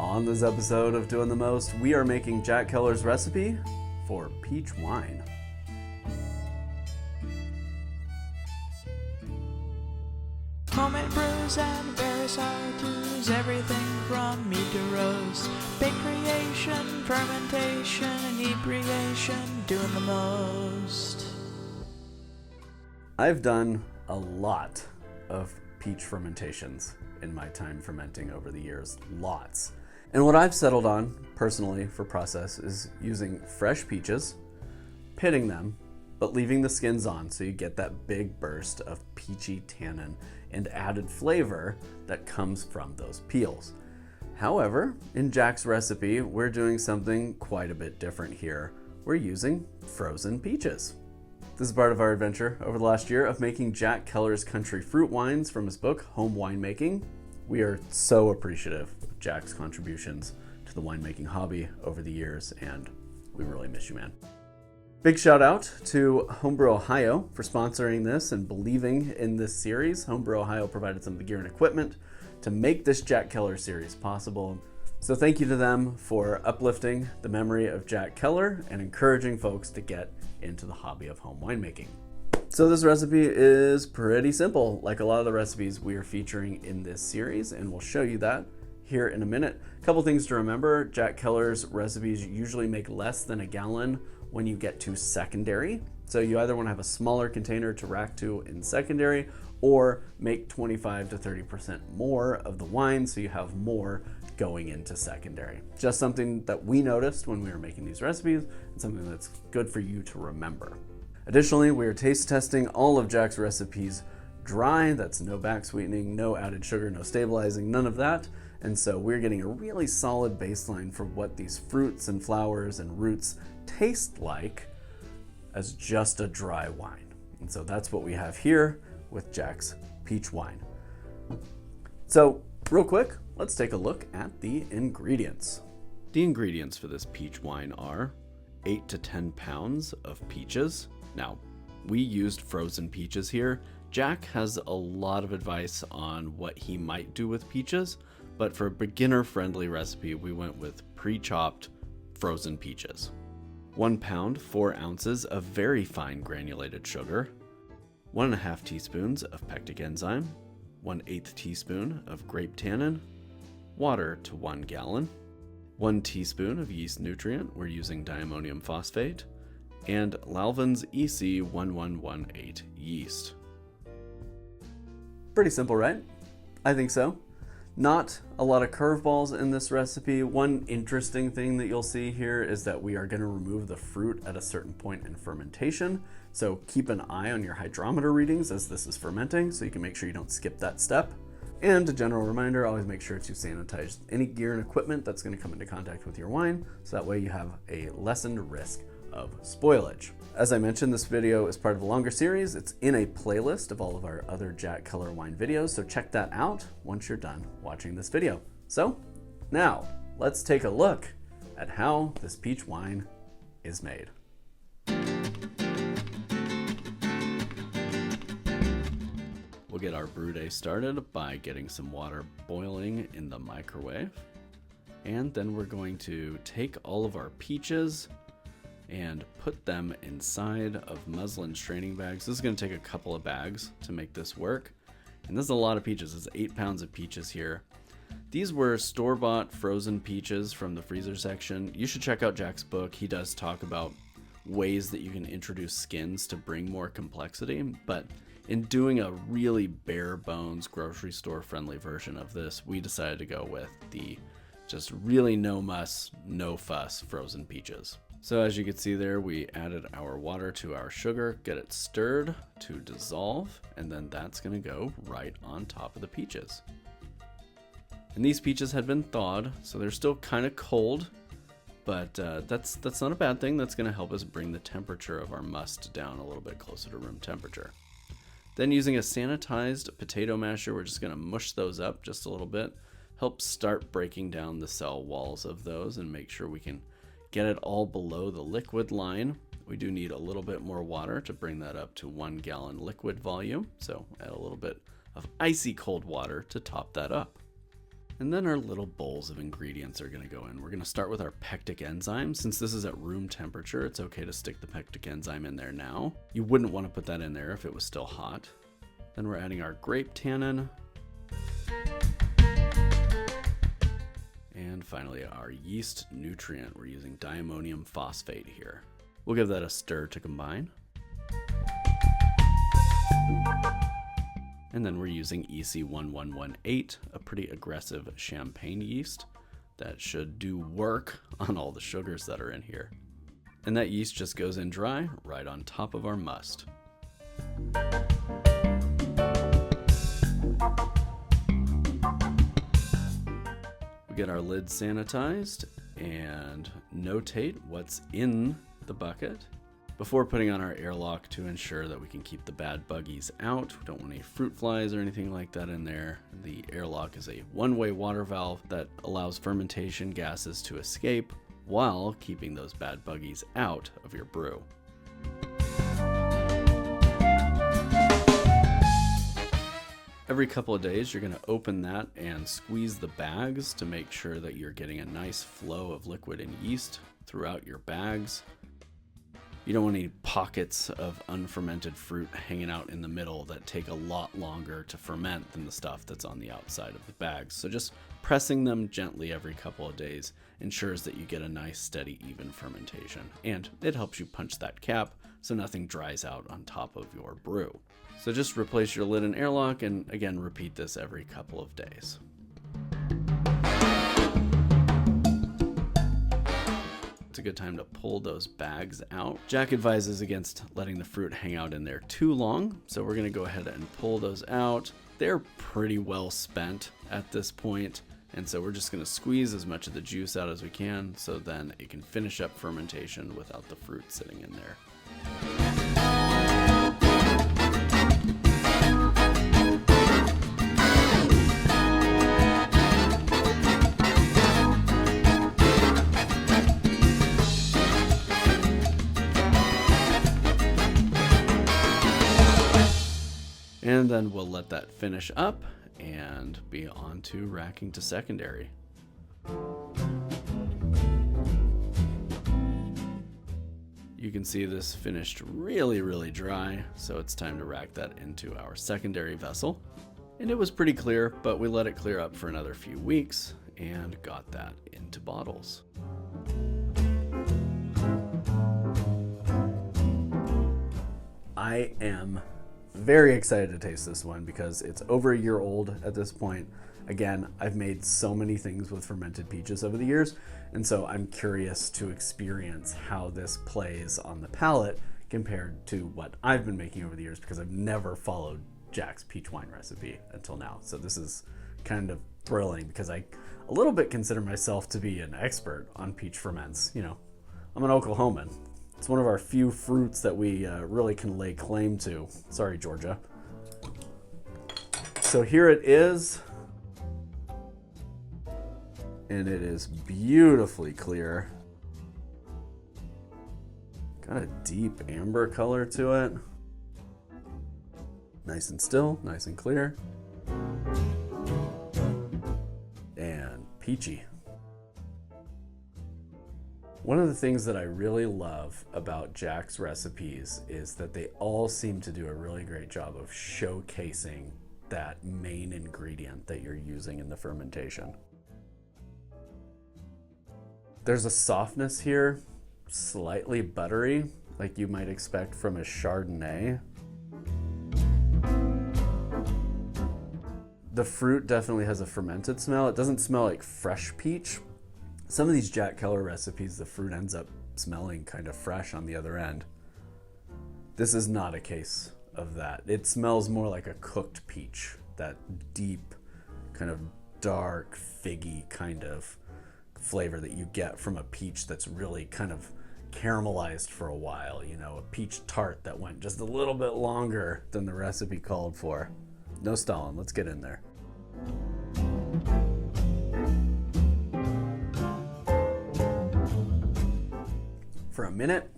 On this episode of Doing the Most, we are making Jack Keller's recipe for peach wine. Homemade brews and various how-tos, everything from meat to roast, bake creation, fermentation, inebriation, doing the most. I've done a lot of peach fermentations in my time fermenting over the years, lots. And what I've settled on, personally, for process is using fresh peaches, pitting them, but leaving the skins on so you get that big burst of peachy tannin and added flavor that comes from those peels. However, in Jack's recipe, we're doing something quite a bit different here. We're using frozen peaches. This is part of our adventure over the last year of making Jack Keller's country fruit wines from his book, Home Winemaking. We are so appreciative of Jack's contributions to the winemaking hobby over the years, and we really miss you, man. Big shout out to Homebrew Ohio for sponsoring this and believing in this series. Homebrew Ohio provided some of the gear and equipment to make this Jack Keller series possible. So thank you to them for uplifting the memory of Jack Keller and encouraging folks to get into the hobby of home winemaking. So this recipe is pretty simple, like a lot of the recipes we are featuring in this series, and we'll show you that here in a minute. A couple things to remember: Jack Keller's recipes usually make less than a gallon when you get to secondary. So you either want to have a smaller container to rack to in secondary, or make 25 to 30% more of the wine so you have more going into secondary. Just something that we noticed when we were making these recipes, and something that's good for you to remember. Additionally, we are taste testing all of Jack's recipes dry. That's no back sweetening, no added sugar, no stabilizing, none of that. And so we're getting a really solid baseline for what these fruits and flowers and roots taste like as just a dry wine. And so that's what we have here with Jack's peach wine. So real quick, let's take a look at the ingredients. The ingredients for this peach wine are 8 to 10 pounds of peaches. Now, we used frozen peaches here. Jack has a lot of advice on what he might do with peaches, but for a beginner-friendly recipe, we went with pre-chopped frozen peaches. 1 pound, 4 ounces of very fine granulated sugar, 1.5 teaspoons of pectic enzyme, 1/8 teaspoon of grape tannin, water to 1 gallon, 1 teaspoon of yeast nutrient, we're using diammonium phosphate, and Lalvin's EC 1118 yeast. Pretty simple, right? I think so. Not a lot of curveballs in this recipe. One interesting thing that you'll see here is that we are going to remove the fruit at a certain point in fermentation. So keep an eye on your hydrometer readings as this is fermenting so you can make sure you don't skip that step. And a general reminder, always make sure to sanitize any gear and equipment that's going to come into contact with your wine, so that way you have a lessened risk of spoilage. As I mentioned, this video is part of a longer series. It's in a playlist of all of our other Jack Keller wine videos, so check that out once you're done watching this video. So now let's take a look at how this peach wine is made. We'll get our brew day started by getting some water boiling in the microwave. And then we're going to take all of our peaches and put them inside of muslin straining bags. This is going to take a couple of bags to make this work. And this is a lot of peaches. It's 8 pounds of peaches here. These were store-bought frozen peaches from the freezer section. You should check out Jack's book. He does talk about ways that you can introduce skins to bring more complexity. But in doing a really bare bones grocery store friendly version of this, we decided to go with the just really no muss, no fuss frozen peaches. So as you can see there, we added our water to our sugar, get it stirred to dissolve, and then that's gonna go right on top of the peaches. And these peaches had been thawed, so they're still kind of cold, but that's not a bad thing. That's gonna help us bring the temperature of our must down a little bit closer to room temperature. Then using a sanitized potato masher, we're just gonna mush those up just a little bit, help start breaking down the cell walls of those and make sure we can get it all below the liquid line. We do need a little bit more water to bring that up to 1 gallon liquid volume, so add a little bit of icy cold water to top that up. And then our little bowls of ingredients are going to go in. We're going to start with our pectic enzyme. Since this is at room temperature, it's okay to stick the pectic enzyme in there now. You wouldn't want to put that in there if it was still hot. Then we're adding our grape tannin. And finally, our yeast nutrient. We're using diammonium phosphate here. We'll give that a stir to combine. And then we're using EC1118, a pretty aggressive champagne yeast that should do work on all the sugars that are in here. And that yeast just goes in dry right on top of our must. We get our lid sanitized and notate what's in the bucket before putting on our airlock to ensure that we can keep the bad buggies out. We don't want any fruit flies or anything like that in there. The airlock is a one-way water valve that allows fermentation gases to escape while keeping those bad buggies out of your brew. Every couple of days, you're going to open that and squeeze the bags to make sure that you're getting a nice flow of liquid and yeast throughout your bags. You don't want any pockets of unfermented fruit hanging out in the middle that take a lot longer to ferment than the stuff that's on the outside of the bags. So just pressing them gently every couple of days ensures that you get a nice, steady, even fermentation. And it helps you punch that cap so nothing dries out on top of your brew. So just replace your lid and airlock, and again, repeat this every couple of days. It's a good time to pull those bags out. Jack advises against letting the fruit hang out in there too long, so we're going to go ahead and pull those out. They're pretty well spent at this point, and so we're just going to squeeze as much of the juice out as we can so then it can finish up fermentation without the fruit sitting in there. And then we'll let that finish up and be on to racking to secondary. You can see this finished really, really dry, so it's time to rack that into our secondary vessel. And it was pretty clear, but we let it clear up for another few weeks and got that into bottles. I am very excited to taste this one because it's over a year old at this point. Again, I've made so many things with fermented peaches over the years, and so I'm curious to experience how this plays on the palate compared to what I've been making over the years, because I've never followed Jack's peach wine recipe until now. So this is kind of thrilling because I a little bit consider myself to be an expert on peach ferments. You know, I'm an Oklahoman. It's one of our few fruits that we really can lay claim to. Sorry, Georgia. So here it is. And it is beautifully clear. Got a deep amber color to it. Nice and still, nice and clear. And peachy. One of the things that I really love about Jack's recipes is that they all seem to do a really great job of showcasing that main ingredient that you're using in the fermentation. There's a softness here, slightly buttery, like you might expect from a Chardonnay. The fruit definitely has a fermented smell. It doesn't smell like fresh peach. Some of these Jack Keller recipes, the fruit ends up smelling kind of fresh on the other end. This is not a case of that. It smells more like a cooked peach, that deep, kind of dark, figgy kind of flavor that you get from a peach that's really kind of caramelized for a while, you know, a peach tart that went just a little bit longer than the recipe called for. No stalling, let's get in there. For a minute,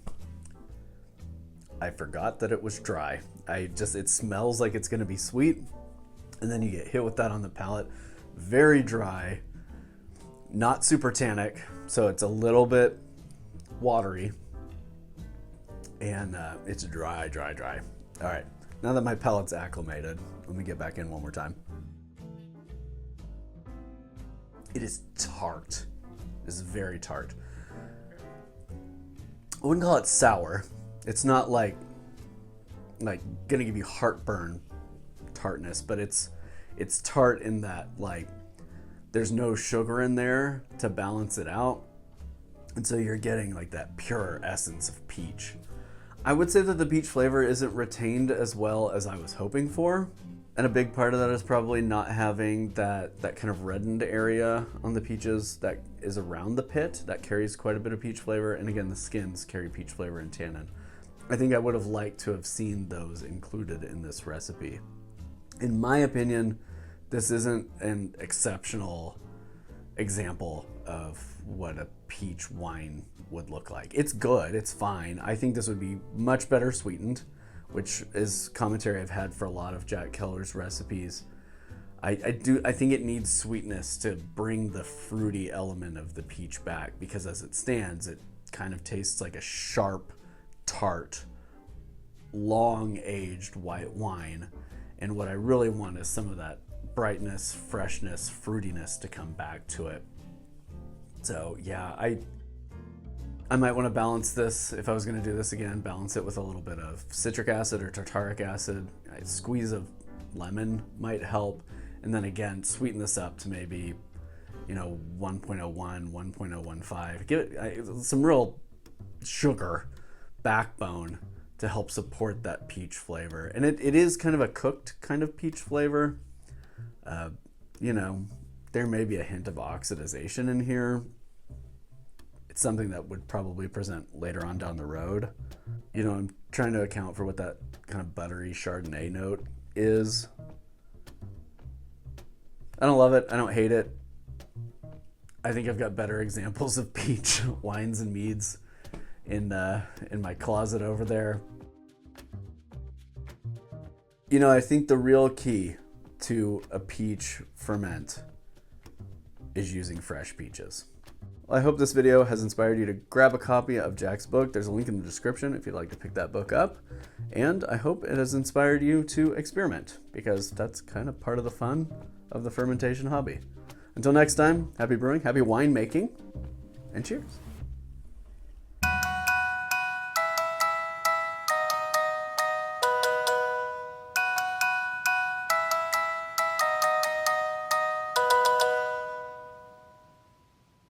I forgot that it was dry. It smells like it's gonna be sweet, and then you get hit with that on the palate. very dry, not super tannic, so it's a little bit watery, and it's dry. All right, now that my palate's acclimated, let me get back in one more time. It is tart. It's very tart. I wouldn't call it sour. It's not like gonna give you heartburn tartness, but it's tart in that like there's no sugar in there to balance it out, and so you're getting like that pure essence of peach. I would say that the peach flavor isn't retained as well as I was hoping for, and a big part of that is probably not having that kind of reddened area on the peaches that is around the pit that carries quite a bit of peach flavor, and again the skins carry peach flavor and tannin. I think I would have liked to have seen those included in this recipe. In my opinion, this isn't an exceptional example of what a peach wine would look like. It's good, it's fine. I think this would be much better sweetened, which is commentary I've had for a lot of Jack Keller's recipes. I think it needs sweetness to bring the fruity element of the peach back, because as it stands, it kind of tastes like a sharp, tart, long-aged white wine. And what I really want is some of that brightness, freshness, fruitiness to come back to it. So yeah, I might want to balance this, if I was going to do this again, balance it with a little bit of citric acid or tartaric acid. A squeeze of lemon might help. And then again, sweeten this up to maybe, 1.01, 1.015. Give it some real sugar backbone to help support that peach flavor. And it is kind of a cooked kind of peach flavor. There may be a hint of oxidization in here. It's something that would probably present later on down the road. I'm trying to account for what that kind of buttery Chardonnay note is. I don't love it. I don't hate it. I think I've got better examples of peach wines and meads in my closet over there. I think the real key to a peach ferment is using fresh peaches. Well, I hope this video has inspired you to grab a copy of Jack's book. There's a link in the description if you'd like to pick that book up. And I hope it has inspired you to experiment, because that's kind of part of the fun of the fermentation hobby. Until next time, happy brewing, happy winemaking, and cheers.